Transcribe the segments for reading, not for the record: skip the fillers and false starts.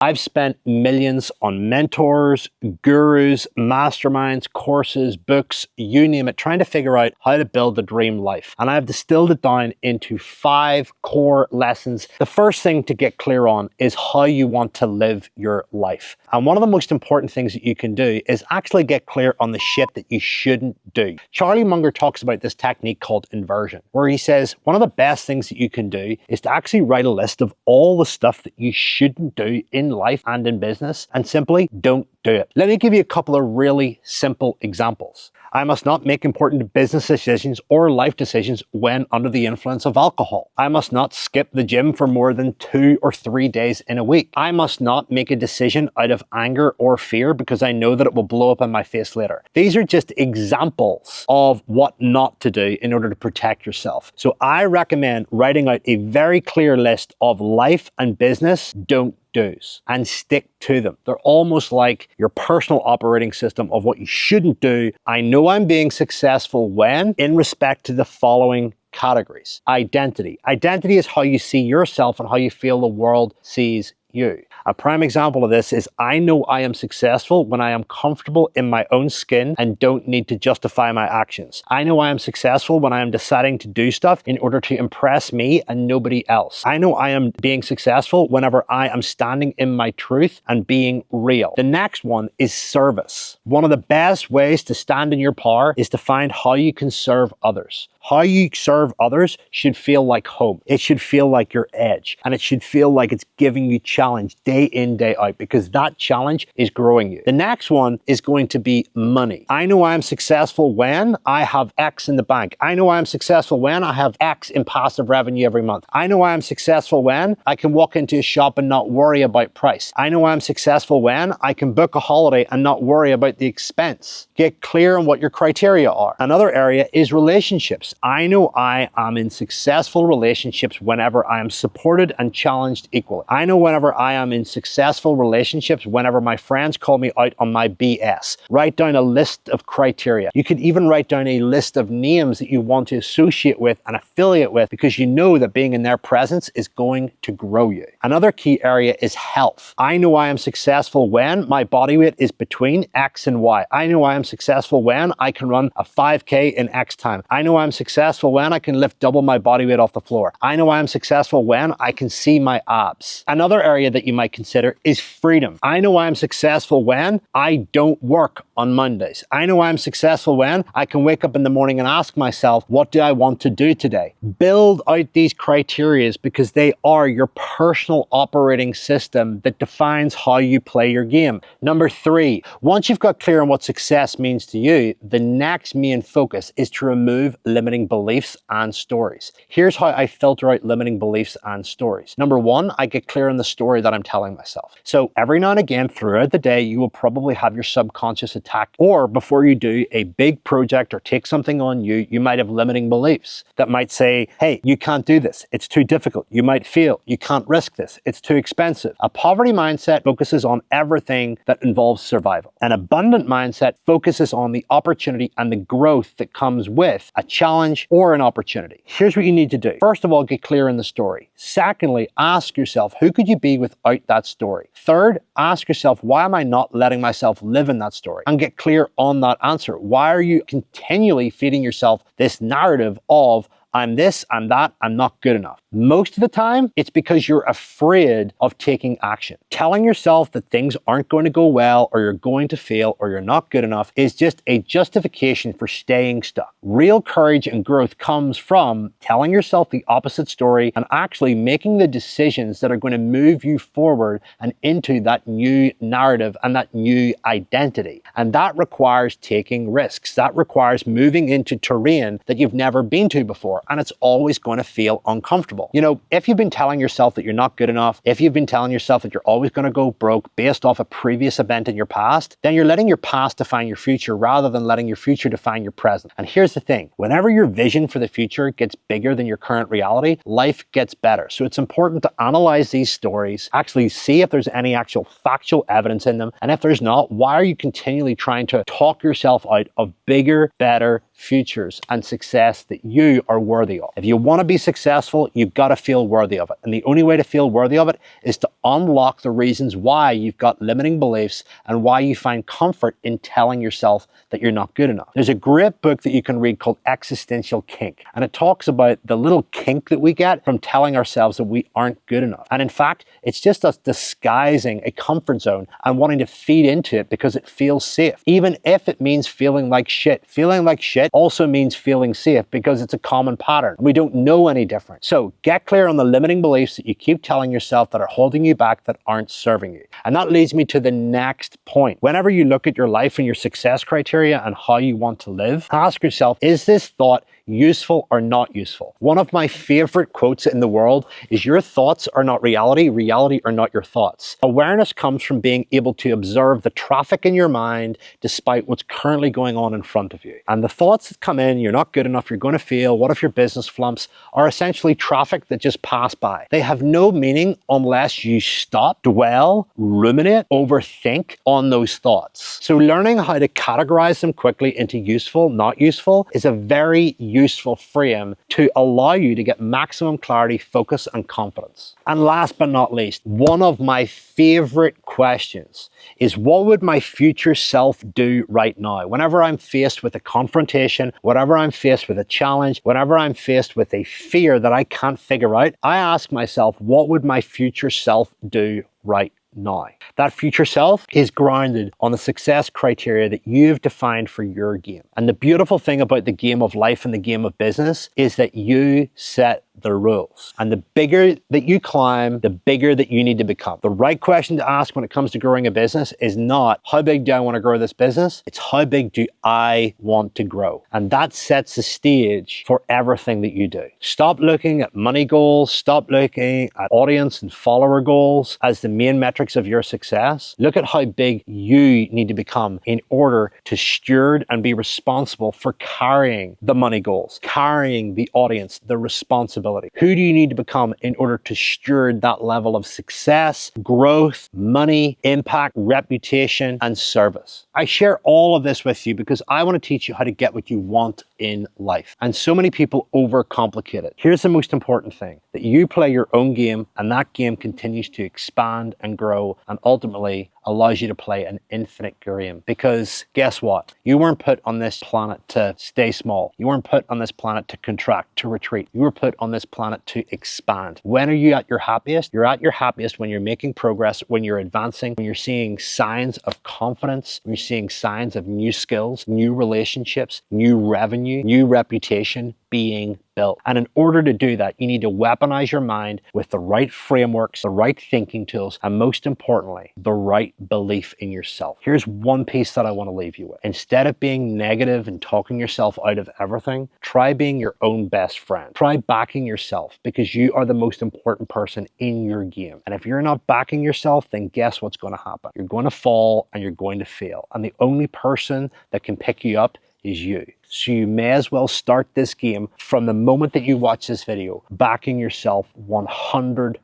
I've spent millions on mentors, gurus, masterminds, courses, books, you name it, trying to figure out how to build the dream life. And I've distilled it down into 5 core lessons. The first thing to get clear on is how you want to live your life. And one of the most important things that you can do is actually get clear on the shit that you shouldn't do. Charlie Munger talks about this technique called inversion, where he says one of the best things that you can do is to actually write a list of all the stuff that you shouldn't do in life and in business, and simply don't do it. Let me give you a couple of really simple examples. I must not make important business decisions or life decisions when under the influence of alcohol. I must not skip the gym for more than 2 or 3 days in a week. I must not make a decision out of anger or fear because I know that it will blow up in my face later. These are just examples of what not to do in order to protect yourself. So I recommend writing out a very clear list of life and business don't do's and stick to them. They're almost like your personal operating system of what you shouldn't do. I know I'm being successful when, in respect to the following categories. Identity. Identity is how you see yourself and how you feel the world sees you. A prime example of this is I know I am successful when I am comfortable in my own skin and don't need to justify my actions. I know I am successful when I am deciding to do stuff in order to impress me and nobody else. I know I am being successful whenever I am standing in my truth and being real. The next one is service. One of the best ways to stand in your power is to find how you can serve others. How you serve others should feel like home. It should feel like your edge, and it should feel like it's giving you challenge day in, day out, because that challenge is growing you. The next one is going to be money. I know I'm successful when I have X in the bank. I know I'm successful when I have X in passive revenue every month. I know I'm successful when I can walk into a shop and not worry about price. I know I'm successful when I can book a holiday and not worry about the expense. Get clear on what your criteria are. Another area is relationships. I know I am in successful relationships whenever I am supported and challenged equally. I know whenever I am in successful relationships whenever my friends call me out on my BS. Write down a list of criteria. You could even write down a list of names that you want to associate with and affiliate with, because you know that being in their presence is going to grow you. Another key area is health. I know I am successful when my body weight is between X and Y. I know I am successful when I can run a 5K in X time. I know I'm successful when I can lift double my body weight off the floor. I know I'm successful when I can see my abs. Another area that you might consider is freedom. I know I'm successful when I don't work on Mondays. I know I'm successful when I can wake up in the morning and ask myself, what do I want to do today? Build out these criteria because they are your personal operating system that defines how you play your game. Number 3, once you've got clear on what success means to you, the next main focus is to remove limiting beliefs and stories. Here's how I filter out limiting beliefs and stories. Number 1, I get clear on the story that I'm telling myself. So every now and again throughout the day, you will probably have your subconscious attack, or before you do a big project or take something on you, you might have limiting beliefs that might say, hey, you can't do this. It's too difficult. You might fail. You can't risk this. It's too expensive. A poverty mindset focuses on everything that involves survival. An abundant mindset focuses on the opportunity and the growth that comes with a challenge or an opportunity. Here's what you need to do. First of all, get clear in the story. Secondly, ask yourself, who could you be without that story? Third, ask yourself, why am I not letting myself live in that story? And get clear on that answer. Why are you continually feeding yourself this narrative of I'm this, I'm that, I'm not good enough? Most of the time, it's because you're afraid of taking action. Telling yourself that things aren't going to go well, or you're going to fail, or you're not good enough is just a justification for staying stuck. Real courage and growth comes from telling yourself the opposite story and actually making the decisions that are going to move you forward and into that new narrative and that new identity. And that requires taking risks. That requires moving into terrain that you've never been to before, and it's always going to feel uncomfortable. You know, if you've been telling yourself that you're not good enough, if you've been telling yourself that you're always going to go broke based off a previous event in your past, then you're letting your past define your future rather than letting your future define your present. And here's the thing, whenever your vision for the future gets bigger than your current reality, life gets better. So it's important to analyze these stories, actually see if there's any actual factual evidence in them. And if there's not, why are you continually trying to talk yourself out of bigger, better futures and success that you are worthy of? If you want to be successful, you've you've got to feel worthy of it. And the only way to feel worthy of it is to unlock the reasons why you've got limiting beliefs and why you find comfort in telling yourself that you're not good enough. There's a great book that you can read called Existential Kink, and it talks about the little kink that we get from telling ourselves that we aren't good enough. And in fact, it's just us disguising a comfort zone and wanting to feed into it because it feels safe, even if it means feeling like shit. Feeling like shit also means feeling safe because it's a common pattern. We don't know any different. So get clear on the limiting beliefs that you keep telling yourself that are holding you back, that aren't serving you. And that leads me to the next point. Whenever you look at your life and your success criteria and how you want to live, ask yourself, is this thought useful or not useful? One of my favorite quotes in the world is, your thoughts are not reality, reality are not your thoughts. Awareness comes from being able to observe the traffic in your mind despite what's currently going on in front of you. And the thoughts that come in, you're not good enough, you're going to fail, what if your business flumps, are essentially traffic that just pass by. They have no meaning unless you stop, dwell, ruminate, overthink on those thoughts. So learning how to categorize them quickly into useful, not useful is a very useful frame to allow you to get maximum clarity, focus, and confidence. And last but not least, one of my favorite questions is, what would my future self do right now? Whenever I'm faced with a confrontation, whenever I'm faced with a challenge, whenever I'm faced with a fear that I can't figure out, I ask myself, what would my future self do right now? That future self is grounded on the success criteria that you've defined for your game. And the beautiful thing about the game of life and the game of business is that you set the rules. And the bigger that you climb, the bigger that you need to become. The right question to ask when it comes to growing a business is not, how big do I want to grow this business? It's, how big do I want to grow? And that sets the stage for everything that you do. Stop looking at money goals. Stop looking at audience and follower goals as the main metrics of your success. Look at how big you need to become in order to steward and be responsible for carrying the money goals, carrying the audience, the responsibility. Who do you need to become in order to steward that level of success, growth, money, impact, reputation, and service? I share all of this with you because I want to teach you how to get what you want in life. And so many people overcomplicate it. Here's the most important thing, that you play your own game and that game continues to expand and grow and ultimately allows you to play an infinite game. Because guess what? You weren't put on this planet to stay small. You weren't put on this planet to contract, to retreat. You were put on this planet to expand. When are you at your happiest? You're at your happiest when you're making progress, when you're advancing, when you're seeing signs of confidence, when you're seeing signs of new skills, new relationships, new revenue, new reputation being built. And in order to do that, you need to weaponize your mind with the right frameworks, the right thinking tools, and most importantly, the right belief in yourself. Here's one piece that I want to leave you with. Instead of being negative and talking yourself out of everything, try being your own best friend. Try backing yourself, because you are the most important person in your game. And if you're not backing yourself, then guess what's going to happen? You're going to fall and you're going to fail. And the only person that can pick you up is you. So you may as well start this game from the moment that you watch this video, backing yourself 100%.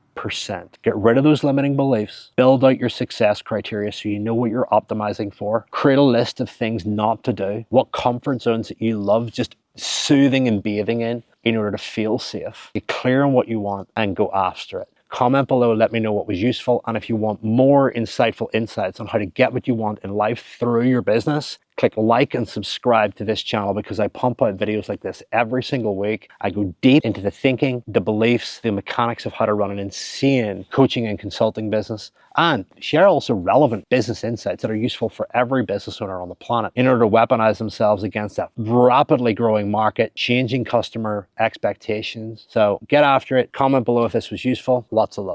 Get rid of those limiting beliefs, build out your success criteria so you know what you're optimizing for, create a list of things not to do, what comfort zones that you love just soothing and bathing in order to feel safe. Get clear on what you want and go after it. Comment below, let me know what was useful, and if you want more insightful insights on how to get what you want in life through your business, click like and subscribe to this channel, because I pump out videos like this every single week. I go deep into the thinking, the beliefs, the mechanics of how to run an insane coaching and consulting business, and share also relevant business insights that are useful for every business owner on the planet in order to weaponize themselves against that rapidly growing market, changing customer expectations. So get after it. Comment below if this was useful. Lots of love.